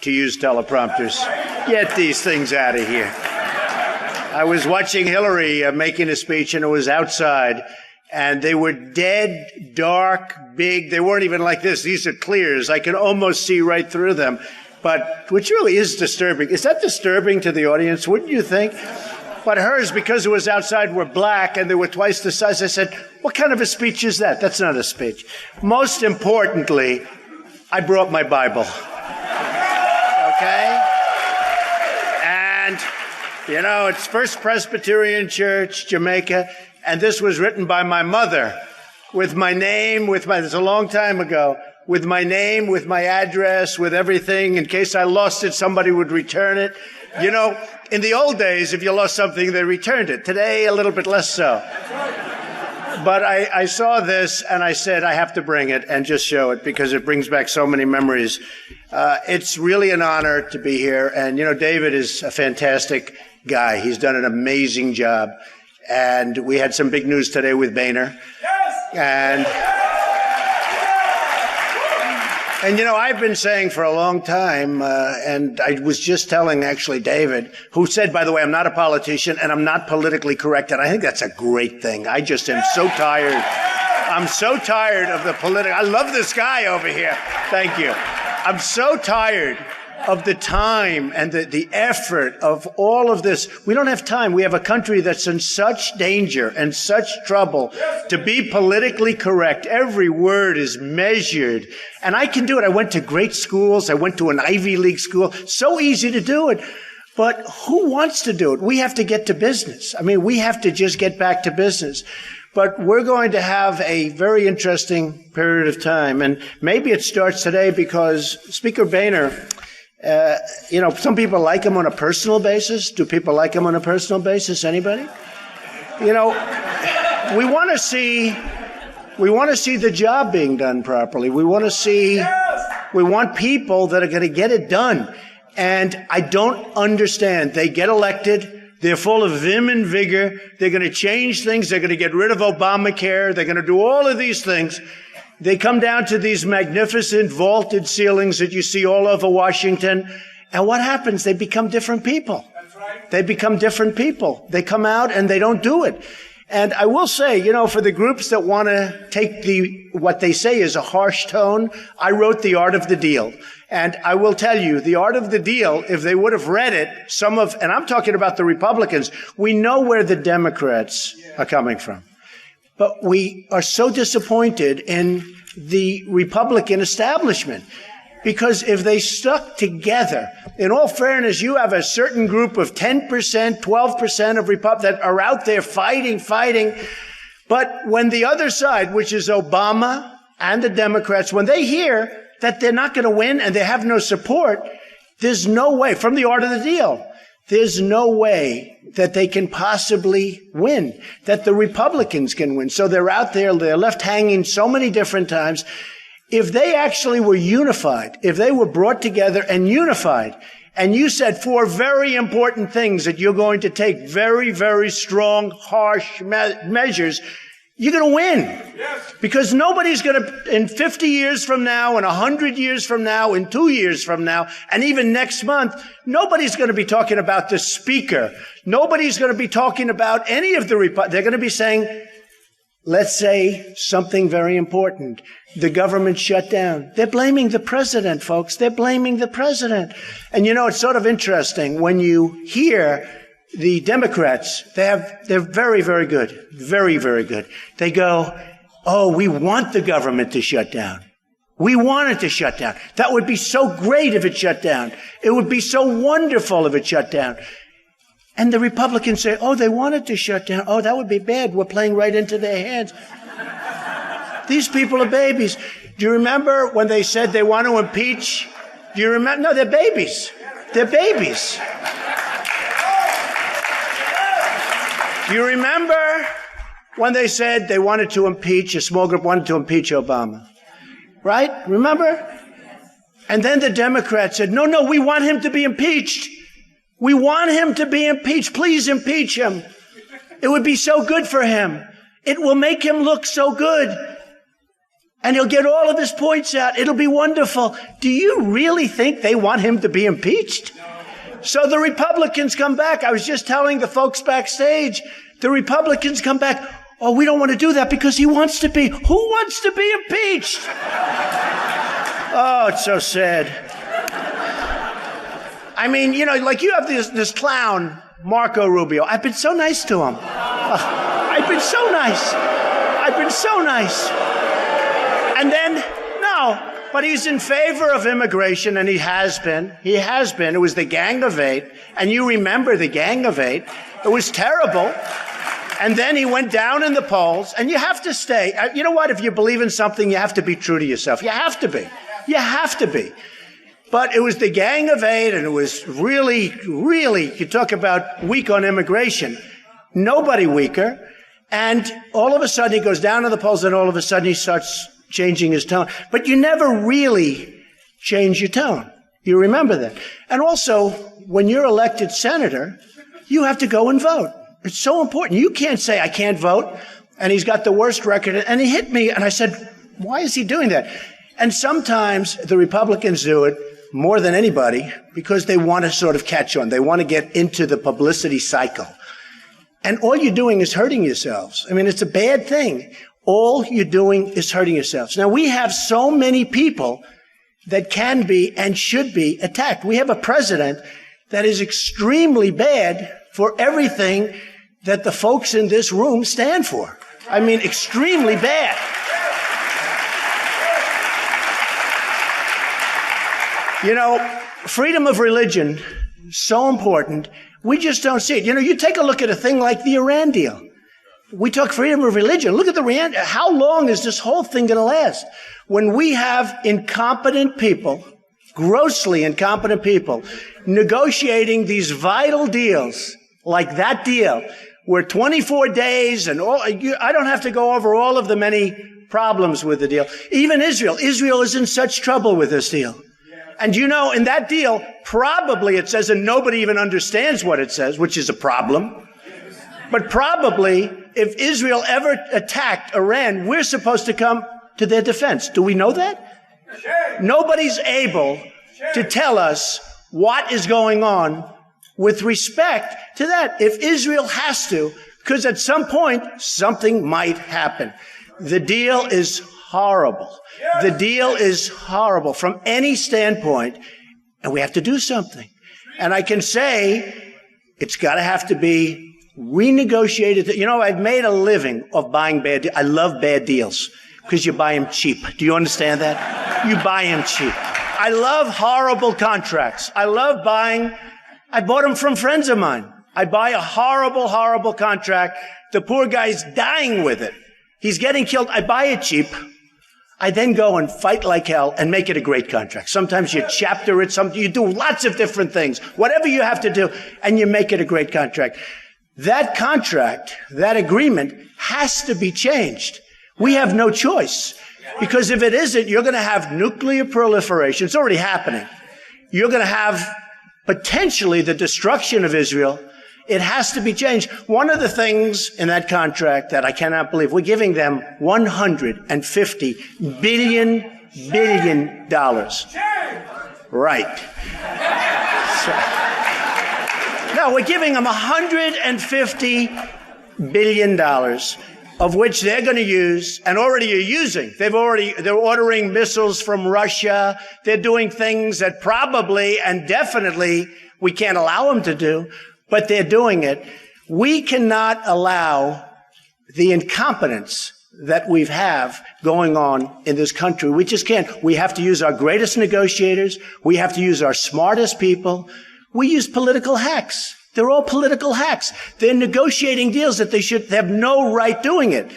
to use teleprompters. Get these things out of here. I was watching Hillary making a speech, and it was outside, and they were dead, dark, big. They weren't even like this. These are clears. I could almost see right through them. But which really is disturbing. Is that disturbing to the audience? Wouldn't you think? But hers, because it was outside, were black, and they were twice the size. I said, what kind of a speech is that? That's not a speech. Most importantly, I brought my Bible. Okay? And, you know, it's First Presbyterian Church, Jamaica, and this was written by my mother with my name, it's a long time ago, with my name, with my address, with everything. In case I lost it, somebody would return it. You know, in the old days, if you lost something, they returned it. Today, a little bit less so. But I saw this, and I said, I have to bring it and just show it because it brings back so many memories. It's really an honor to be here. And, you know, David is a fantastic guy. He's done an amazing job. And we had some big news today with Boehner. Yes! And, you know, I've been saying for a long time, and I was just telling actually David, who said, by the way, I'm not a politician and I'm not politically correct. And I think that's a great thing. I just am so tired. I'm so tired of the political. I love this guy over here. Thank you. I'm so tired of the time and the effort of all of this. We don't have time. We have a country that's in such danger and such trouble to be politically correct. Every word is measured. And I can do it. I went to great schools. I went to an Ivy League school. So easy to do it. But who wants to do it? We have to get to business. I mean, we have to just get back to business. But we're going to have a very interesting period of time. And maybe it starts today because Speaker Boehner, you know, some people like him on a personal basis. Do people like him on a personal basis? Anybody? You know, we want to see the job being done properly. We want people that are going to get it done. And I don't understand. They get elected. They're full of vim and vigor. They're going to change things. They're going to get rid of Obamacare. They're going to do all of these things. They come down to these magnificent vaulted ceilings that you see all over Washington. And what happens? They become different people. That's right. They become different people. They come out and they don't do it. And I will say, you know, for the groups that want to take what they say is a harsh tone, I wrote The Art of the Deal. And I will tell you, The Art of the Deal, if they would have read it, and I'm talking about the Republicans, we know where the Democrats are coming from. But we are so disappointed in the Republican establishment because if they stuck together, in all fairness, you have a certain group of 10%, 12% of Republicans that are out there fighting. But when the other side, which is Obama and the Democrats, when they hear that they're not going to win and they have no support, there's no way, from The Art of the Deal, there's no way that they can possibly win, that the Republicans can win. So they're out there, they're left hanging so many different times. If they actually were unified, if they were brought together and unified, and you said 4 very important things that you're going to take very, very strong, harsh measures, you're going to win. Yes. Because nobody's going to, in 50 years from now, in 100 years from now, in 2 years from now, and even next month, nobody's going to be talking about the speaker. Nobody's going to be talking about any of the They're going to be saying, let's say something very important. The government shut down. They're blaming the president, folks. They're blaming the president. And you know, it's sort of interesting when you hear the Democrats, they're very, very good. Very, very good. They go, oh, we want the government to shut down. We want it to shut down. That would be so great if it shut down. It would be so wonderful if it shut down. And the Republicans say, oh, they want it to shut down. Oh, that would be bad. We're playing right into their hands. These people are babies. Do you remember when they said they want to impeach? Do you remember? No, they're babies. They're babies. Do you remember when they said they wanted to impeach, a small group wanted to impeach Obama? Right? Remember? And then the Democrats said, no, we want him to be impeached. We want him to be impeached. Please impeach him. It would be so good for him. It will make him look so good. And he'll get all of his points out. It'll be wonderful. Do you really think they want him to be impeached? So the Republicans come back. I was just telling the folks backstage, the Republicans come back. Oh, we don't want to do that because he wants to be. Who wants to be impeached? Oh, it's so sad. I mean, you know, like you have this clown, Marco Rubio. I've been so nice to him. I've been so nice. I've been so nice. And then, no, but he's in favor of immigration, and he has been. He has been. It was the Gang of Eight, and you remember the Gang of Eight. It was terrible. And then he went down in the polls, and you have to stay. You know what? If you believe in something, you have to be true to yourself. You have to be. You have to be. But it was the Gang of Eight, and it was really, really, you talk about weak on immigration. Nobody weaker. And all of a sudden, he goes down in the polls, and all of a sudden, he starts changing his tone. But you never really change your tone. You remember that. And also, when you're elected senator, you have to go and vote. It's so important. You can't say, I can't vote. And he's got the worst record. And he hit me, and I said, why is he doing that? And sometimes the Republicans do it more than anybody because they want to sort of catch on. They want to get into the publicity cycle. And all you're doing is hurting yourselves. I mean, it's a bad thing. All you're doing is hurting yourselves. Now, we have so many people that can be and should be attacked. We have a president that is extremely bad for everything that the folks in this room stand for. I mean, extremely bad. You know, freedom of religion, so important. We just don't see it. You know, you take a look at a thing like the Iran deal. We talk freedom of religion. Look at the Iran. How long is this whole thing going to last? When we have incompetent people, grossly incompetent people, negotiating these vital deals, like that deal, where 24 days and all, I don't have to go over all of the many problems with the deal. Even Israel is in such trouble with this deal. And you know, in that deal, probably it says, and nobody even understands what it says, which is a problem. But probably, if Israel ever attacked Iran, we're supposed to come to their defense. Do we know that? Nobody's able to tell us what is going on with respect to that. If Israel has to, because at some point, something might happen. The deal is horrible. The deal is horrible from any standpoint, and we have to do something. And I can say it's got to have to be renegotiated. You know, I've made a living of buying bad deals. I love bad deals because you buy them cheap. Do you understand that? You buy them cheap. I love horrible contracts. I bought them from friends of mine. I buy a horrible, horrible contract. The poor guy's dying with it. He's getting killed. I buy it cheap. I then go and fight like hell and make it a great contract. Sometimes you chapter it, you do lots of different things, whatever you have to do, and you make it a great contract. That contract, that agreement has to be changed. We have no choice. Because if it isn't, you're going to have nuclear proliferation. It's already happening. You're going to have potentially the destruction of Israel. It has to be changed. One of the things in that contract that I cannot believe, we're giving them $150 billion. Right. No, we're giving them $150 billion, of which they're going to use, and already are using. They're ordering missiles from Russia. They're doing things that probably and definitely we can't allow them to do. But they're doing it. We cannot allow the incompetence that we have going on in this country. We just can't. We have to use our greatest negotiators. We have to use our smartest people. We use political hacks. They're all political hacks. They're negotiating deals that they have no right doing it.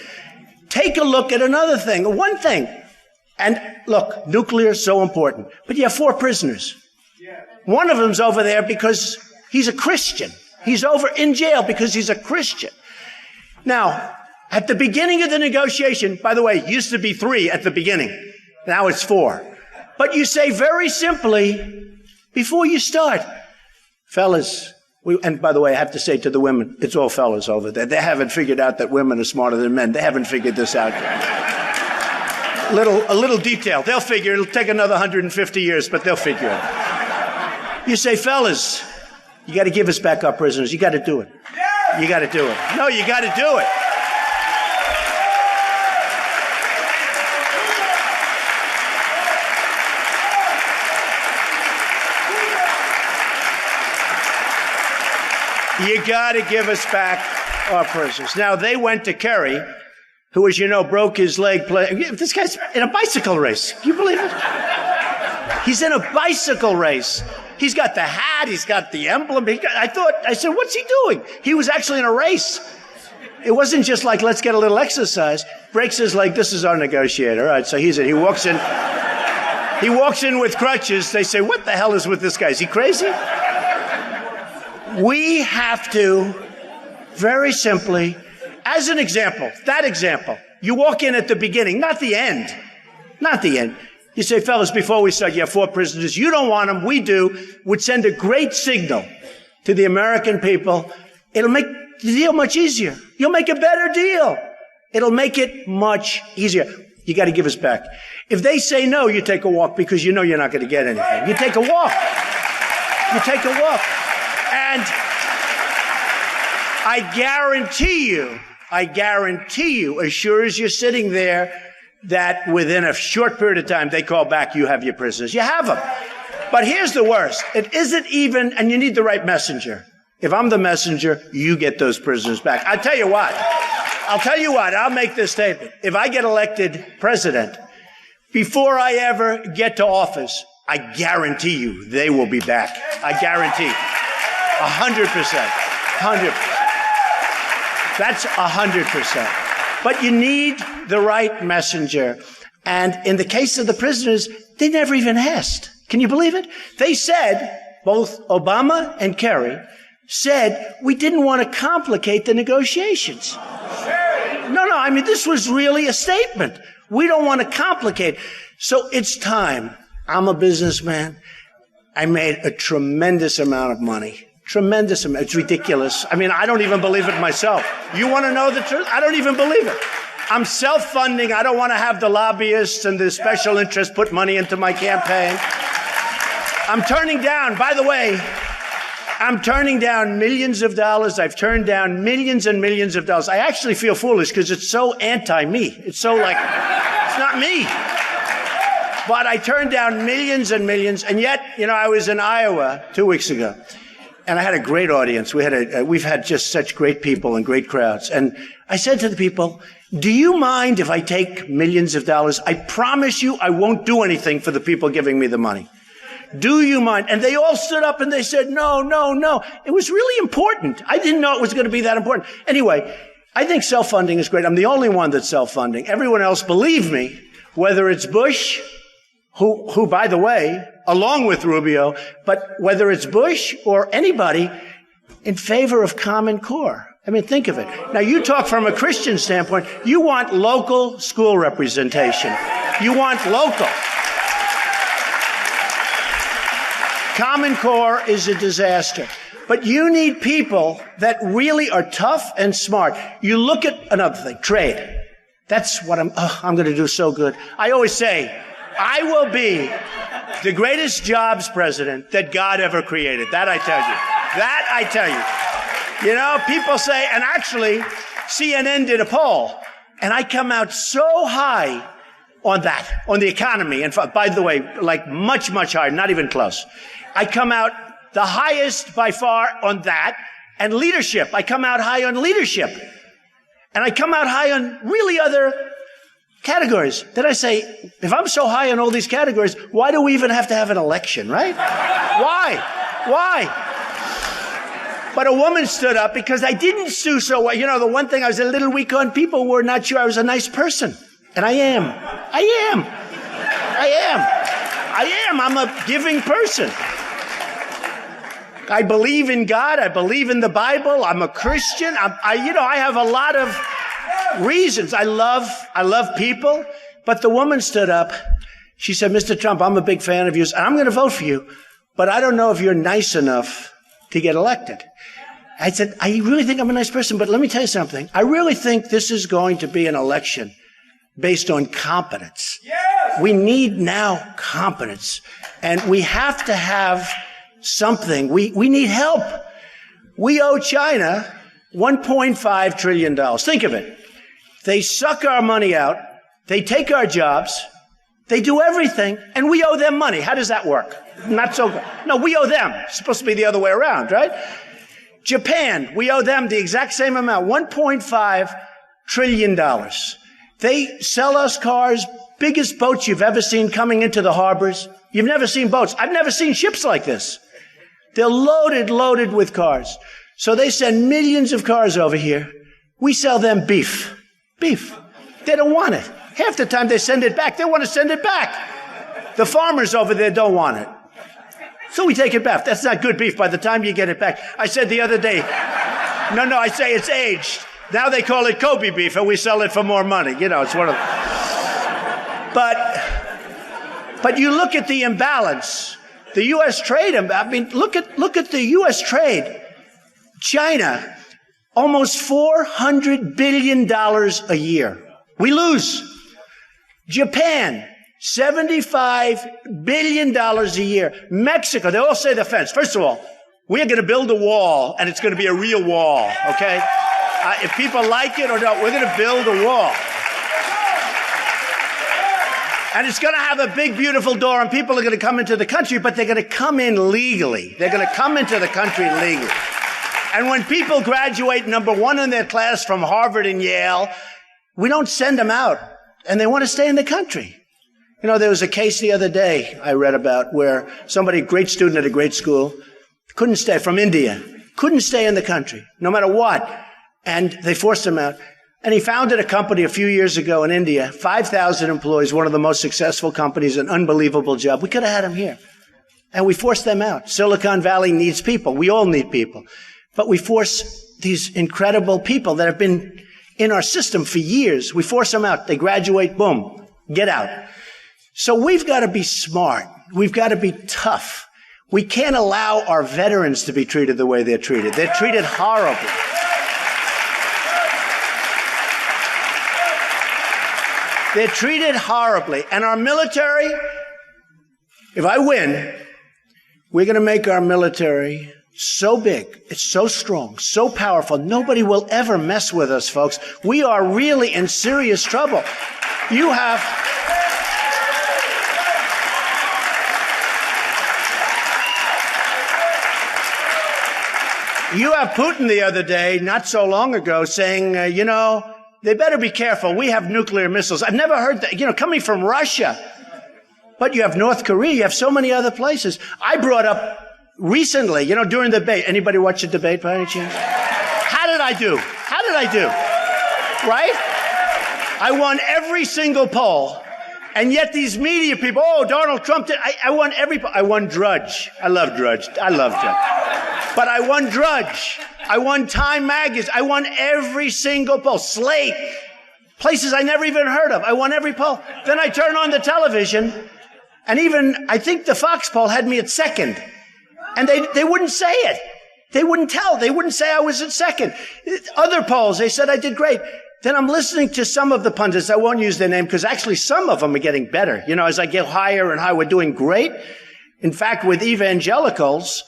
Take a look at another thing. One thing. And look, nuclear is so important. But you have 4 prisoners. One of them's over there because he's a Christian. He's over in jail because he's a Christian. Now, at the beginning of the negotiation, by the way, it used to be 3 at the beginning. Now it's 4. But you say very simply, before you start, fellas, and by the way, I have to say to the women, it's all fellas over there. They haven't figured out that women are smarter than men. They haven't figured this out yet. A little detail. They'll figure. It'll take another 150 years, but they'll figure it. You say, fellas, you got to give us back our prisoners. You got to do it. You got to do it. No, you got to do it. You got to give us back our prisoners. Now, they went to Kerry, who, as you know, broke his leg playing. This guy's in a bicycle race. Can you believe it? He's in a bicycle race. He's got the hat. He's got the emblem. I said, what's he doing? He was actually in a race. It wasn't just like, let's get a little exercise. Breaks his leg. This is our negotiator. All right, so he's in. He walks in. He walks in with crutches. They say, what the hell is with this guy? Is he crazy? We have to, very simply, as an example, that example, you walk in at the beginning, not the end. Not the end. You say, fellas, before we start, you have 4 prisoners. You don't want them. We do. Would send a great signal to the American people. It'll make the deal much easier. You'll make a better deal. It'll make it much easier. You got to give us back. If they say no, you take a walk because you know you're not going to get anything. You take a walk. You take a walk. And I guarantee you, as sure as you're sitting there, that within a short period of time, they call back, you have your prisoners. You have them. But here's the worst. It isn't even, and you need the right messenger. If I'm the messenger, you get those prisoners back. I'll tell you what. I'll make this statement. If I get elected president, before I ever get to office, I guarantee you they will be back. I guarantee. 100%. 100%. That's 100%. But you need the right messenger. And in the case of the prisoners, they never even asked. Can you believe it? They said, both Obama and Kerry said, we didn't want to complicate the negotiations. No, I mean, this was really a statement. We don't want to complicate. So it's time. I'm a businessman. I made a tremendous amount of money. Tremendous amount. It's ridiculous. I mean, I don't even believe it myself. You want to know the truth? I don't even believe it. I'm self-funding. I don't want to have the lobbyists and the special interests put money into my campaign. I'm turning down, by the way, I'm turning down millions of dollars. I've turned down millions and millions of dollars. I actually feel foolish because it's so anti-me. It's so like, it's not me. But I turned down millions and millions. And yet, I was in Iowa 2 weeks ago. And I had a great audience. We've had just such great people and great crowds. And I said to the people, do you mind if I take millions of dollars? I promise you I won't do anything for the people giving me the money. Do you mind? And they all stood up and they said, no. It was really important. I didn't know it was going to be that important. Anyway, I think self-funding is great. I'm the only one that's self-funding. Everyone else, believe me, whether it's Bush, who, by the way, along with Rubio, but whether it's Bush or anybody in favor of Common Core. I mean, think of it. Now, you talk from a Christian standpoint. You want local school representation. You want local. Common Core is a disaster. But you need people that really are tough and smart. You look at another thing, trade. That's what I'm going to do so good. I always say, I will be the greatest jobs president that God ever created. That I tell you. That I tell you. People say, and actually, CNN did a poll, and I come out so high on that, on the economy. And by the way, like much, much higher, not even close. I come out the highest by far on that, and leadership. I come out high on leadership. And I come out high on really other categories. Then I say, if I'm so high on all these categories, why do we even have to have an election, right? Why? But a woman stood up because I didn't do so well. The one thing I was a little weak on, people were not sure I was a nice person. And I am. I'm a giving person. I believe in God. I believe in the Bible. I'm a Christian. I have a lot of reasons. I love people. But the woman stood up. She said, Mr. Trump, I'm a big fan of yours, and I'm going to vote for you, but I don't know if you're nice enough to get elected. I said, I really think I'm a nice person, but let me tell you something. I really think this is going to be an election based on competence. We need now competence. And we have to have something. We need help. We owe China $1.5 trillion. Think of it. They suck our money out. They take our jobs. They do everything. And we owe them money. How does that work? Not so good. No, we owe them. It's supposed to be the other way around, right? Japan, we owe them the exact same amount, $1.5 trillion. They sell us cars, biggest boats you've ever seen coming into the harbors. You've never seen boats. I've never seen ships like this. They're loaded with cars. So they send millions of cars over here. We sell them beef. Beef. They don't want it. Half the time they send it back. They want to send it back. The farmers over there don't want it. So we take it back. That's not good beef by the time you get it back. I said the other day, I say it's aged. Now they call it Kobe beef and we sell it for more money. You know, it's one of them. But you look at the imbalance. The U.S. trade, I mean, look at the U.S. trade. China, almost $400 billion a year. We lose. Japan, $75 billion a year. Mexico, they all say the fence. First of all, we're going to build a wall, and it's going to be a real wall, okay? If people like it or not, we're going to build a wall. And it's going to have a big, beautiful door, and people are going to come into the country, but they're going to come in legally. They're going to come into the country legally. And when people graduate number one in their class from Harvard and Yale, we don't send them out, and they want to stay in the country. You know, there was a case the other day I read about where somebody, great student at a great school, couldn't stay, from India, couldn't stay in the country, no matter what. And they forced him out. And he founded a company a few years ago in India, 5,000 employees, one of the most successful companies, an unbelievable job. We could have had him here. And we forced them out. Silicon Valley needs people. We all need people. But we force these incredible people that have been in our system for years. We force them out. They graduate, boom, get out. So we've got to be smart. We've got to be tough. We can't allow our veterans to be treated the way they're treated. They're treated horribly. They're treated horribly. And our military, if I win, we're going to make our military so big, it's so strong, so powerful, nobody will ever mess with us, folks. We are really in serious trouble. You have Putin the other day, not so long ago, saying, they better be careful. We have nuclear missiles. I've never heard that, coming from Russia. But you have North Korea. You have so many other places. I brought up recently, during the debate. Anybody watch the debate by any chance? How did I do? Right? I won every single poll. And yet these media people, Donald Trump did. I won I won Drudge. I love Drudge. But I won Drudge. I won Time Magazine. I won every single poll. Slate. Places I never even heard of. I won every poll. Then I turn on the television, and even, I think the Fox poll had me at second. And they wouldn't say it. They wouldn't tell. They wouldn't say I was at second. Other polls, they said I did great. Then I'm listening to some of the pundits. I won't use their name because actually some of them are getting better. As I get higher and higher, we're doing great. In fact, with evangelicals,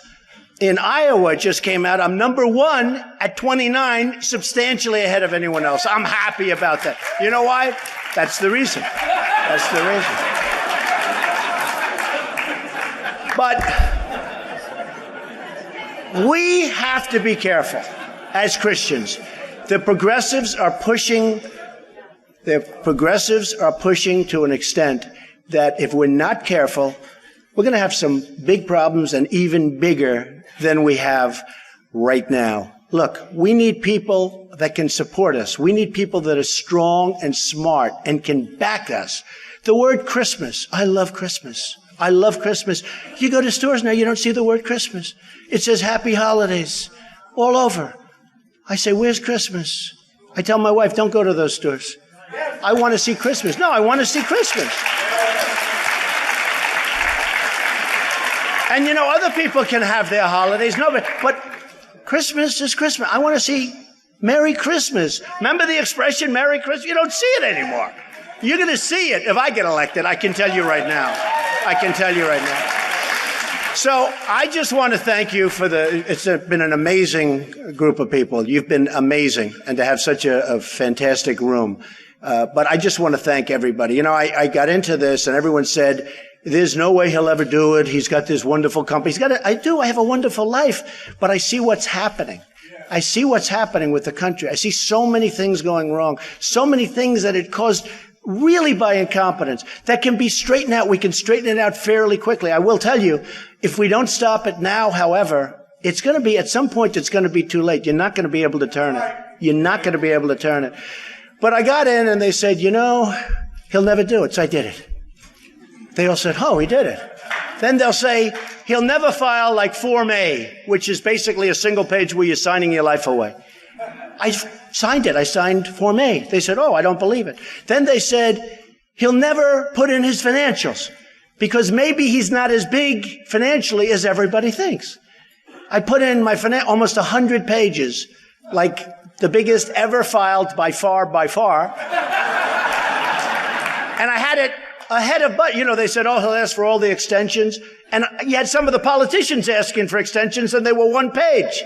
in Iowa, it just came out, I'm number one at 29, substantially ahead of anyone else. I'm happy about that. You know why? That's the reason. But we have to be careful as Christians. The progressives are pushing to an extent that if we're not careful, we're going to have some big problems, and even bigger than we have right now. Look, we need people that can support us. We need people that are strong and smart and can back us. The word Christmas, I love Christmas. I love Christmas. You go to stores now, you don't see the word Christmas. It says Happy Holidays all over. I say, where's Christmas? I tell my wife, don't go to those stores. I want to see Christmas. No, I want to see Christmas. And other people can have their holidays. No, but Christmas is Christmas. I want to see Merry Christmas. Remember the expression Merry Christmas? You don't see it anymore. You're going to see it if I get elected. I can tell you right now. I can tell you right now. So I just want to thank you for it's been an amazing group of people. You've been amazing, and to have such a fantastic room. But I just want to thank everybody. You know, I got into this and everyone said, there's no way he'll ever do it. He's got this wonderful company. I have a wonderful life, but I see what's happening. I see what's happening with the country. I see so many things going wrong, so many things that it caused really by incompetence that can be straightened out. We can straighten it out fairly quickly. I will tell you, if we don't stop it now, however, it's going to be, at some point, it's going to be too late. You're not going to be able to turn it. You're not going to be able to turn it. But I got in and they said, you know, he'll never do it. So I did it. They all said, oh, he did it. Then they'll say, he'll never file like Form A, which is basically a single page where you're signing your life away. I signed it. I signed Form A. They said, oh, I don't believe it. Then they said, he'll never put in his financials because maybe he's not as big financially as everybody thinks. I put in my almost 100 pages, like the biggest ever filed by far. And I had it ahead of, but you know, they said, oh, he'll ask for all the extensions. And you had some of the politicians asking for extensions and they were one page.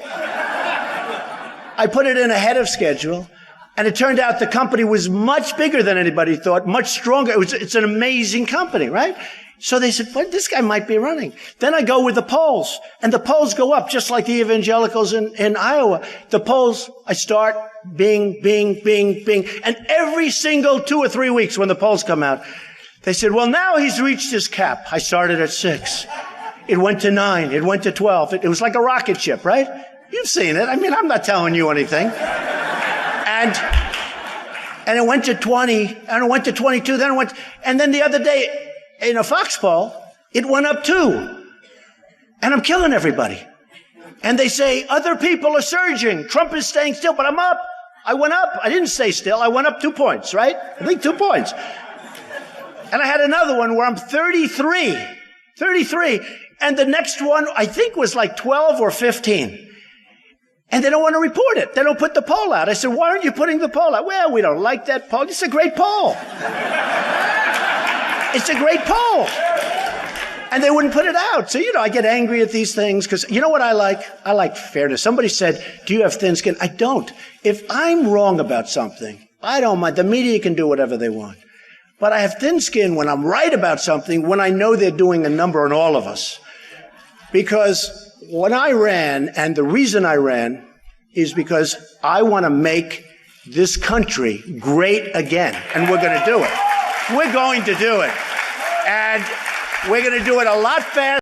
I put it in ahead of schedule, and it turned out the company was much bigger than anybody thought, much stronger. It's an amazing company, right? So they said, well, this guy might be running. Then I go with the polls, and the polls go up, just like the evangelicals in Iowa. The polls, I start bing. And every single 2 or 3 weeks when the polls come out, they said, well, now he's reached his cap. I started at 6. It went to 9. It went to 12. It was like a rocket ship, right? You've seen it. I mean, I'm not telling you anything. And it went to 20, and it went to 22, and then the other day, in a Fox poll, it went up 2. And I'm killing everybody. And they say, other people are surging. Trump is staying still, but I'm up. I went up. I didn't stay still. I went up 2 points, right? I think 2 points. And I had another one where I'm 33. And the next one, I think, was like 12 or 15. And they don't want to report it. They don't put the poll out. I said, why aren't you putting the poll out? Well, we don't like that poll. It's a great poll. It's a great poll. And they wouldn't put it out. So, you know, I get angry at these things because you know what I like? I like fairness. Somebody said, do you have thin skin? I don't. If I'm wrong about something, I don't mind. The media can do whatever they want. But I have thin skin when I'm right about something, when I know they're doing a number on all of us. Because when I ran, and the reason I ran is because I want to make this country great again. And we're going to do it. We're going to do it. And we're going to do it a lot faster.